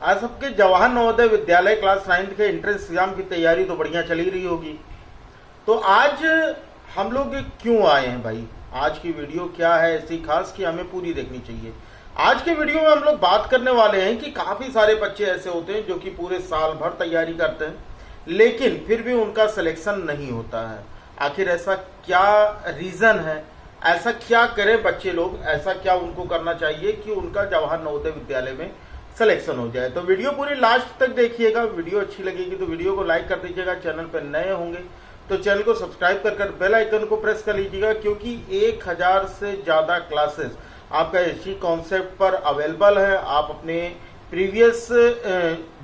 आज सबके जवाहर नवोदय विद्यालय क्लास 9 के एंट्रेंस एग्जाम की तैयारी तो बढ़िया चली रही होगी। तो आज हम लोग क्यों आए हैं भाई, आज की वीडियो क्या है ऐसी खास कि हमें पूरी देखनी चाहिए। आज के वीडियो में हम लोग बात करने वाले हैं कि काफी सारे बच्चे ऐसे होते हैं जो कि पूरे साल भर तैयारी करते हैं लेकिन फिर भी उनका सिलेक्शन नहीं होता है। आखिर ऐसा क्या रीजन है, ऐसा क्या करें बच्चे लोग, ऐसा क्या उनको करना चाहिए कि उनका जवाहर नवोदय विद्यालय में सिलेक्शन हो जाए। तो वीडियो पूरी लास्ट तक देखिएगा। वीडियो अच्छी लगेगी तो वीडियो को लाइक कर दीजिएगा। चैनल पर नए होंगे तो चैनल को सब्सक्राइब कर बेल आइकन को प्रेस कर लीजिएगा, क्योंकि 1000 से ज्यादा क्लासेस आपका एसजी कॉन्सेप्ट पर अवेलेबल है। आप अपने प्रीवियस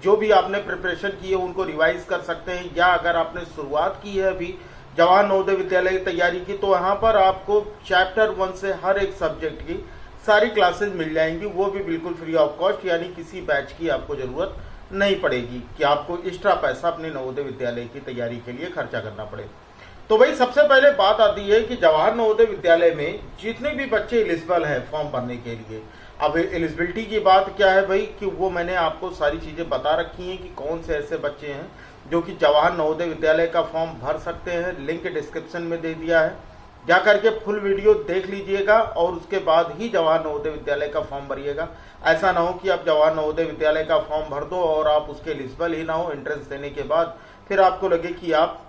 जो भी आपने प्रिपरेशन की है उनको रिवाइज कर सकते हैं, या अगर आपने शुरुआत की है अभी जवाहर नवोदय विद्यालय की तैयारी की तो यहाँ पर आपको चैप्टर 1 से हर एक सब्जेक्ट की सारी क्लासेस मिल जाएंगी, वो भी बिल्कुल फ्री ऑफ कॉस्ट, यानी किसी बैच की आपको जरूरत नहीं पड़ेगी कि आपको एक्स्ट्रा पैसा अपने नवोदय विद्यालय की तैयारी के लिए खर्चा करना पड़े। तो भाई सबसे पहले बात आती है कि जवाहर नवोदय विद्यालय में जितने भी बच्चे एलिजिबल हैं फॉर्म भरने के लिए, अब एलिजिबिलिटी की बात क्या है भाई कि वो मैंने आपको सारी चीजें बता रखी हैं कि कौन से ऐसे बच्चे हैं जो कि जवाहर नवोदय विद्यालय का फॉर्म भर सकते हैं। लिंक डिस्क्रिप्शन में दे दिया है, जा करके फुल वीडियो देख लीजिएगा और उसके बाद ही जवाहर नवोदय विद्यालय का फॉर्म भरिएगा। ऐसा ना हो कि आप जवाहर नवोदय विद्यालय का फॉर्म भर दो और आप उसके एलिजिबल ही ना हो, एंट्रेंस देने के बाद फिर आपको लगे कि आप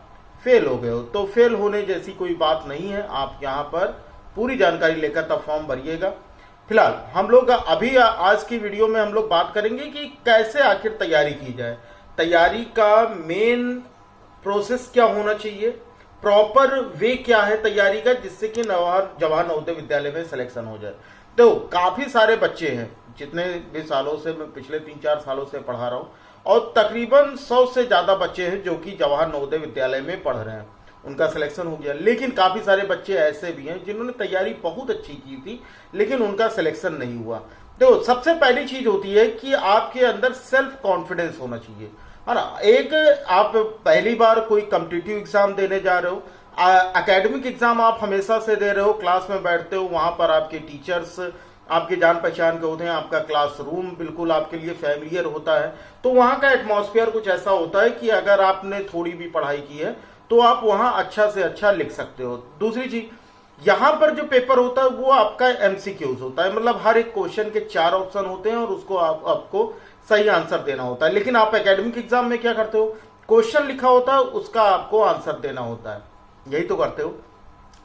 फेल हो गए हो। तो फेल होने जैसी कोई बात नहीं है, आप यहाँ पर पूरी जानकारी लेकर तब फॉर्म भरिएगा। फिलहाल हम लोग अभी आज की वीडियो में हम लोग बात करेंगे कि कैसे आखिर तैयारी की जाए, तैयारी का मेन प्रोसेस क्या होना चाहिए, प्रॉपर वे क्या है तैयारी का, जिससे कि जवाहर नवोदय विद्यालय में सिलेक्शन हो जाए। तो काफी सारे बच्चे हैं, जितने भी सालों से मैं पिछले 3-4 सालों से पढ़ा रहा हूं, और तकरीबन 100 से ज्यादा बच्चे हैं जो कि जवाहर नवोदय विद्यालय में पढ़ रहे हैं, उनका सिलेक्शन हो गया। लेकिन काफी सारे बच्चे ऐसे भी हैं जिन्होंने तैयारी बहुत अच्छी की थी लेकिन उनका सिलेक्शन नहीं हुआ। तो सबसे पहली चीज होती है कि आपके अंदर सेल्फ कॉन्फिडेंस होना चाहिए, है ना। एक आप पहली बार कोई कॉम्पिटिटिव एग्जाम देने जा रहे हो, एकेडमिक एग्जाम आप हमेशा से दे रहे हो, क्लास में बैठते हो, वहां पर आपके टीचर्स आपके जान पहचान के होते हैं, आपका क्लासरूम बिल्कुल आपके लिए फैमिलियर होता है। तो वहां का एटमॉस्फेयर कुछ ऐसा होता है कि अगर आपने थोड़ी भी पढ़ाई की है तो आप वहां अच्छा से अच्छा लिख सकते हो। दूसरी चीज, यहां पर जो पेपर होता है वो आपका एमसीक्यूज होता है, मतलब हर एक क्वेश्चन के 4 ऑप्शन होते हैं और उसको आपको सही आंसर देना होता है। लेकिन आप एकेडमिक एग्जाम में क्या करते हो, क्वेश्चन लिखा होता है उसका आपको आंसर देना होता है, यही तो करते हो।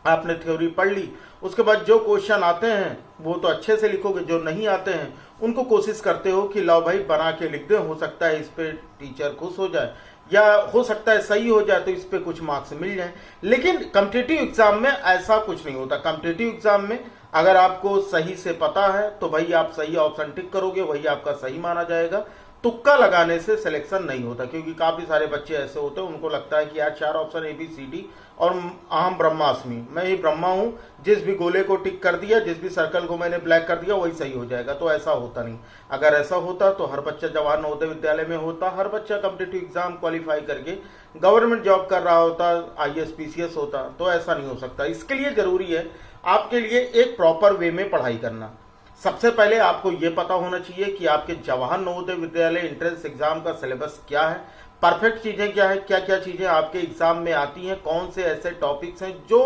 आपने थ्योरी पढ़ ली, उसके बाद जो क्वेश्चन आते हैं वो तो अच्छे से लिखोगे, जो नहीं आते हैं उनको कोशिश करते हो कि लाओ भाई बना के लिख दे, हो सकता है इस पे टीचर खुश हो जाए या हो सकता है सही हो जाए तो इस पे कुछ मार्क्स मिल जाए। लेकिन कॉम्पिटिटिव एग्जाम में ऐसा कुछ नहीं होता। कॉम्पिटिटिव एग्जाम में अगर आपको सही से पता है तो भाई आप सही ऑप्शन टिक करोगे, वही आपका सही माना जाएगा। तुक्का लगाने से सिलेक्शन नहीं होता, क्योंकि काफी सारे बच्चे ऐसे होते हैं उनको लगता है कि यार 4 ऑप्शन ABCD और अहम ब्रह्मास्मि, मैं ही ब्रह्मा हूं, जिस भी गोले को टिक कर दिया, जिस भी सर्कल को मैंने ब्लैक कर दिया वही सही हो जाएगा। तो ऐसा होता नहीं। अगर ऐसा होता तो हर बच्चा जवाहर नवोदय विद्यालय में होता, हर बच्चा कॉम्पिटिटिव एग्जाम क्वालिफाई करके गवर्नमेंट जॉब कर रहा होता, IAS PCS होता। तो ऐसा नहीं हो सकता। इसके लिए जरूरी है आपके लिए एक प्रॉपर वे में पढ़ाई करना। सबसे पहले आपको यह पता होना चाहिए कि आपके जवाहर नवोदय विद्यालय एंट्रेंस एग्जाम का सिलेबस क्या है, परफेक्ट चीजें क्या है, क्या क्या चीजें आपके एग्जाम में आती हैं, कौन से ऐसे टॉपिक्स हैं जो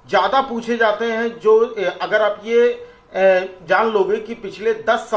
ज्यादा पूछे जाते हैं। जो अगर आप ये जान लोगे कि पिछले 10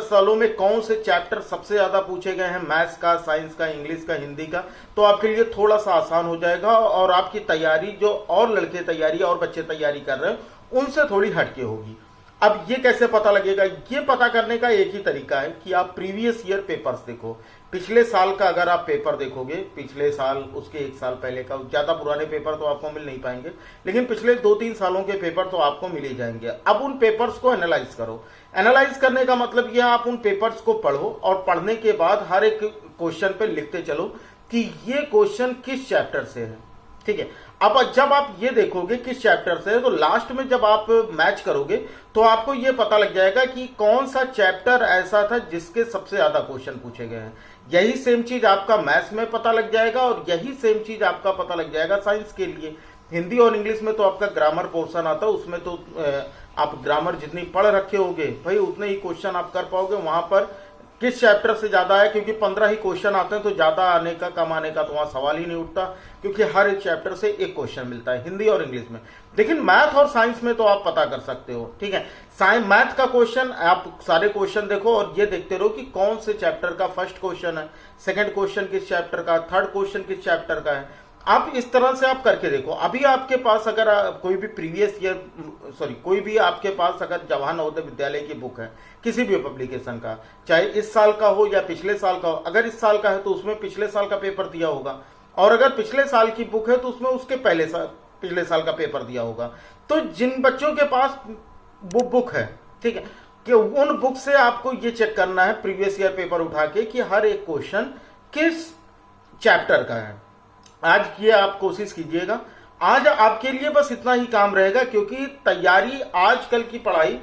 सालों में कौन से चैप्टर सबसे ज्यादा पूछे गए हैं, मैथ्स का, साइंस का, इंग्लिश का, हिंदी का, तो आपके लिए थोड़ा सा आसान हो जाएगा और आपकी तैयारी जो और लड़के तैयारी और बच्चे तैयारी कर रहे हैं उनसे थोड़ी हटके होगी। अब ये कैसे पता लगेगा, ये पता करने का एक ही तरीका है कि आप प्रीवियस ईयर पेपर्स देखो। पिछले साल का अगर आप पेपर देखोगे, पिछले साल उसके 1 साल पहले का, ज्यादा पुराने पेपर तो आपको मिल नहीं पाएंगे, लेकिन पिछले 2-3 सालों के पेपर तो आपको मिल ही जाएंगे। अब उन पेपर्स को एनालाइज करो। एनालाइज करने का मतलब यह आप उन पेपर्स को पढ़ो और पढ़ने के बाद हर एक क्वेश्चन पे लिखते चलो कि ये क्वेश्चन किस चैप्टर से है, ठीक है। अब जब आप ये देखोगे किस चैप्टर से है तो लास्ट में जब आप मैच करोगे तो आपको ये पता लग जाएगा कि कौन सा चैप्टर ऐसा था जिसके सबसे ज्यादा क्वेश्चन पूछे गए हैं। यही सेम चीज आपका मैथ्स में पता लग जाएगा और यही सेम चीज आपका पता लग जाएगा साइंस के लिए। हिंदी और इंग्लिश में तो आपका ग्रामर पोर्शन आता है, उसमें तो आप ग्रामर जितनी पढ़ रखे होगे भाई उतने ही क्वेश्चन आप कर पाओगे। वहां पर किस चैप्टर से ज्यादा है, क्योंकि 15 ही क्वेश्चन आते हैं तो ज्यादा आने का कम आने का तो वहां सवाल ही नहीं उठता, क्योंकि हर एक चैप्टर से एक क्वेश्चन मिलता है, हिंदी और इंग्लिश में। लेकिन मैथ और साइंस में तो आप पता कर सकते हो, ठीक है। मैथ का क्वेश्चन आप सारे क्वेश्चन देखो और ये देखते रहो कि कौन से चैप्टर का फर्स्ट क्वेश्चन है, सेकंड क्वेश्चन किस चैप्टर का, थर्ड क्वेश्चन किस चैप्टर का है। आप इस तरह से आप करके देखो। अभी आपके पास अगर कोई भी प्रीवियस ईयर कोई भी आपके पास अगर जवाहर नवोदय विद्यालय की बुक है किसी भी पब्लिकेशन का, चाहे इस साल का हो या पिछले साल का हो, अगर इस साल का है तो उसमें पिछले साल का पेपर दिया होगा, और अगर पिछले साल की बुक है तो उसमें उसके पिछले साल का पेपर दिया होगा। तो जिन बच्चों के पास वो बुक है, ठीक है, कि उन बुक से आपको ये चेक करना है प्रीवियस ईयर पेपर उठा के कि हर एक क्वेश्चन किस चैप्टर का है। आज ये आप कोशिश कीजिएगा। आज आपके लिए बस इतना ही काम रहेगा, क्योंकि तैयारी आजकल की पढ़ाई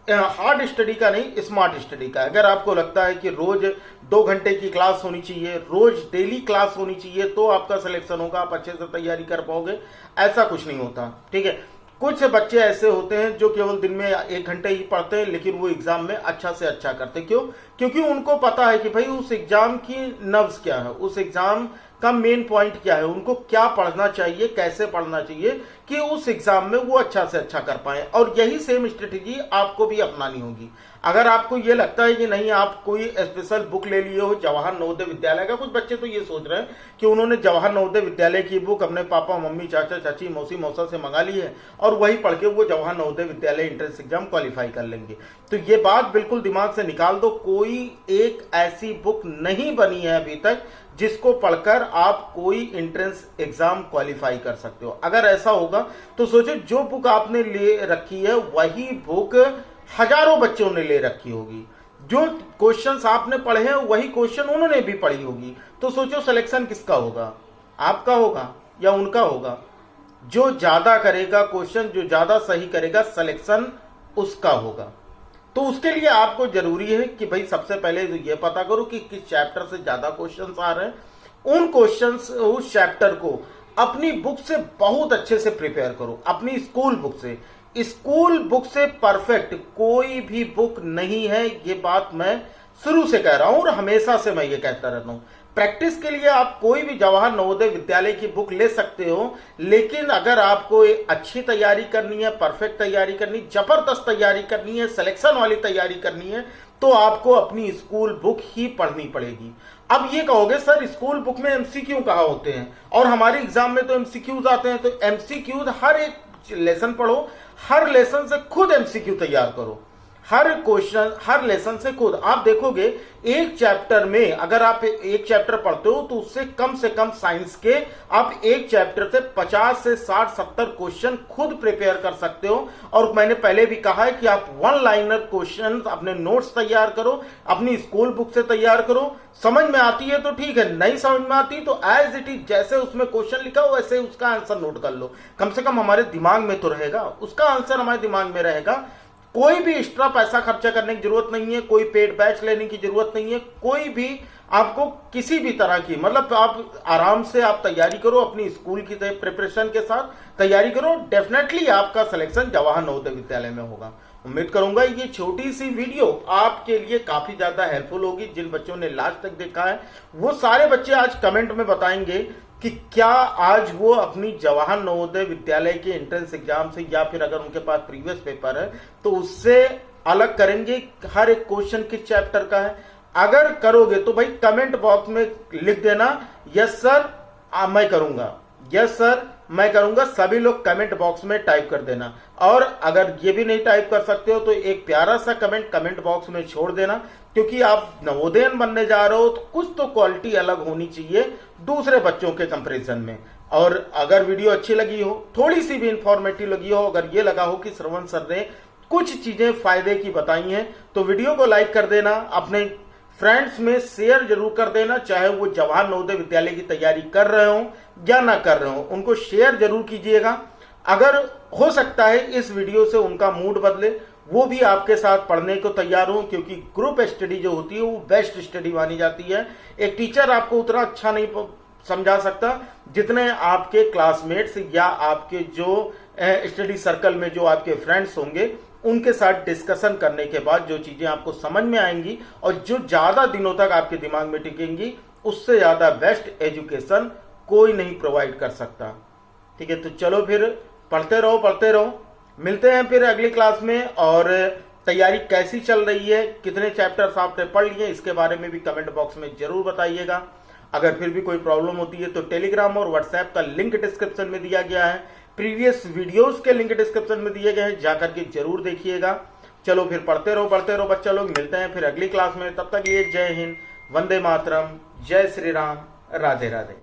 हार्ड स्टडी का नहीं, स्मार्ट स्टडी का। अगर आपको लगता है कि रोज 2 घंटे की क्लास होनी चाहिए, रोज डेली क्लास होनी चाहिए, तो आपका सिलेक्शन होगा, आप अच्छे से तैयारी कर पाओगे, ऐसा कुछ नहीं होता, ठीक है। कुछ बच्चे ऐसे होते हैं जो केवल दिन में 1 घंटे ही पढ़ते हैं, लेकिन वो एग्जाम में अच्छा से अच्छा करते। क्यों? क्योंकि उनको पता है कि भाई उस एग्जाम की नब्ज क्या है, उस एग्जाम का मेन पॉइंट क्या है, उनको क्या पढ़ना चाहिए, कैसे पढ़ना चाहिए कि उस एग्जाम में वो अच्छा से अच्छा कर पाए। और यही सेम स्ट्रेटेजी आपको भी अपनानी होगी। अगर आपको ये लगता है कि नहीं आप कोई स्पेशल बुक ले लिए हो जवाहर नवोदय विद्यालय का, कुछ बच्चे तो ये सोच रहे हैं कि उन्होंने जवाहर नवोदय विद्यालय की बुक अपने पापा मम्मी चाचा चाची मौसी मौसा से मंगा ली है और वही पढ़ के वो Jawahar Navodaya Vidyalaya entrance exam qualify कर लेंगे। तो ये बात बिल्कुल दिमाग से निकाल दो। कोई एक ऐसी बुक नहीं बनी है अभी तक जिसको पढ़कर आप कोई एंट्रेंस एग्जाम क्वालिफाई कर सकते हो। अगर ऐसा होगा तो सोचो जो बुक आपने ले रखी है वही बुक हजारों बच्चों ने ले रखी होगी, जो क्वेश्चंस आपने पढ़े हैं वही क्वेश्चन उन्होंने भी पढ़ी होगी। तो सोचो सिलेक्शन किसका होगा, आपका होगा या उनका होगा? जो ज्यादा करेगा क्वेश्चन, जो ज्यादा सही करेगा, सिलेक्शन उसका होगा। तो उसके लिए आपको जरूरी है कि भाई सबसे पहले तो ये पता करो कि किस चैप्टर से ज्यादा क्वेश्चंस आ रहे हैं। उन क्वेश्चंस, उस चैप्टर को अपनी बुक से बहुत अच्छे से प्रिपेयर करो, अपनी स्कूल बुक से। स्कूल बुक से परफेक्ट कोई भी बुक नहीं है, ये बात मैं शुरू से कह रहा हूं और हमेशा से मैं ये कहता रहता हूं। प्रैक्टिस के लिए आप कोई भी जवाहर नवोदय विद्यालय की बुक ले सकते हो, लेकिन अगर आपको अच्छी तैयारी करनी है, परफेक्ट तैयारी करनी, जबरदस्त तैयारी करनी है, सिलेक्शन वाली तैयारी करनी है, तो आपको अपनी स्कूल बुक ही पढ़नी पड़ेगी। अब ये कहोगे सर स्कूल बुक में एमसीक्यू कहाँ होते हैं और हमारे एग्जाम में तो एमसीक्यूज आते हैं। तो एमसीक्यूज हर एक लेसन पढ़ो, हर लेसन से खुद एमसीक्यू तैयार करो, हर क्वेश्चन हर लेसन से खुद। आप देखोगे एक चैप्टर में अगर आप एक चैप्टर पढ़ते हो तो उससे कम साइंस के आप एक चैप्टर से 50 से 60-70 क्वेश्चन खुद प्रिपेयर कर सकते हो। और मैंने पहले भी कहा है कि आप 1 लाइनर क्वेश्चन अपने नोट्स तैयार करो, अपनी स्कूल बुक से तैयार करो। समझ में आती है तो ठीक है, नहीं समझ में आती तो एज इट इज जैसे उसमें क्वेश्चन लिखा हो वैसे उसका आंसर नोट कर लो। कम से कम हमारे दिमाग में तो रहेगा, उसका आंसर हमारे दिमाग में रहेगा। कोई भी एक्स्ट्रा पैसा खर्चा करने की जरूरत नहीं है, कोई पेड बैच लेने की जरूरत नहीं है, कोई भी आपको किसी भी तरह की, मतलब आप आराम से आप तैयारी करो, अपनी स्कूल की प्रिपरेशन के साथ तैयारी करो। डेफिनेटली आपका सिलेक्शन जवाहर नवोदय विद्यालय में होगा। उम्मीद करूंगा ये छोटी सी वीडियो आपके लिए काफी ज्यादा हेल्पफुल होगी। जिन बच्चों ने लास्ट तक देखा है वो सारे बच्चे आज कमेंट में बताएंगे कि क्या आज वो अपनी जवाहर नवोदय विद्यालय के एंट्रेंस एग्जाम से या फिर अगर उनके पास प्रीवियस पेपर है तो उससे अलग करेंगे हर एक क्वेश्चन किस चैप्टर का है। अगर करोगे तो भाई कमेंट बॉक्स में लिख देना यस सर मैं करूंगा, यस सर मैं करूंगा। सभी लोग कमेंट बॉक्स में टाइप कर देना। और अगर ये भी नहीं टाइप कर सकते हो तो एक प्यारा सा कमेंट बॉक्स में छोड़ देना, क्योंकि आप नवोदयन बनने जा रहे हो तो कुछ तो क्वालिटी अलग होनी चाहिए दूसरे बच्चों के कंपैरिजन में। और अगर वीडियो अच्छी लगी हो, थोड़ी सी भी इंफॉर्मेटिव लगी हो, अगर ये लगा हो कि श्रवण सर ने कुछ चीजें फायदे की बताई हैं तो वीडियो को लाइक कर देना, अपने फ्रेंड्स में शेयर जरूर कर देना। चाहे वो जवाहर नवोदय विद्यालय की तैयारी कर रहे हो या ना कर रहे हो, उनको शेयर जरूर कीजिएगा। अगर हो सकता है इस वीडियो से उनका मूड बदले, वो भी आपके साथ पढ़ने को तैयार हो, क्योंकि ग्रुप स्टडी जो होती है वो बेस्ट स्टडी मानी जाती है। एक टीचर आपको उतना अच्छा नहीं समझा सकता जितने आपके क्लासमेट्स या आपके जो स्टडी सर्कल में जो आपके फ्रेंड्स होंगे उनके साथ डिस्कशन करने के बाद जो चीजें आपको समझ में आएंगी और जो ज्यादा दिनों तक आपके दिमाग में टिकेंगी, उससे ज्यादा बेस्ट एजुकेशन कोई नहीं प्रोवाइड कर सकता। ठीक है, तो चलो फिर पढ़ते रहो। मिलते हैं फिर अगली क्लास में। और तैयारी कैसी चल रही है, कितने चैप्टर्स आपने पढ़ लिए, इसके बारे में भी कमेंट बॉक्स में जरूर बताइएगा। अगर फिर भी कोई प्रॉब्लम होती है तो टेलीग्राम और व्हाट्सएप का लिंक डिस्क्रिप्शन में दिया गया है, प्रीवियस वीडियोस के लिंक डिस्क्रिप्शन में दिए गए हैं, जाकर के जरूर देखिएगा। चलो फिर पढ़ते रहो बच्चा लोग। मिलते हैं फिर अगली क्लास में। तब तक ये जय हिंद, वंदे मातरम, जय श्री राम, राधे राधे।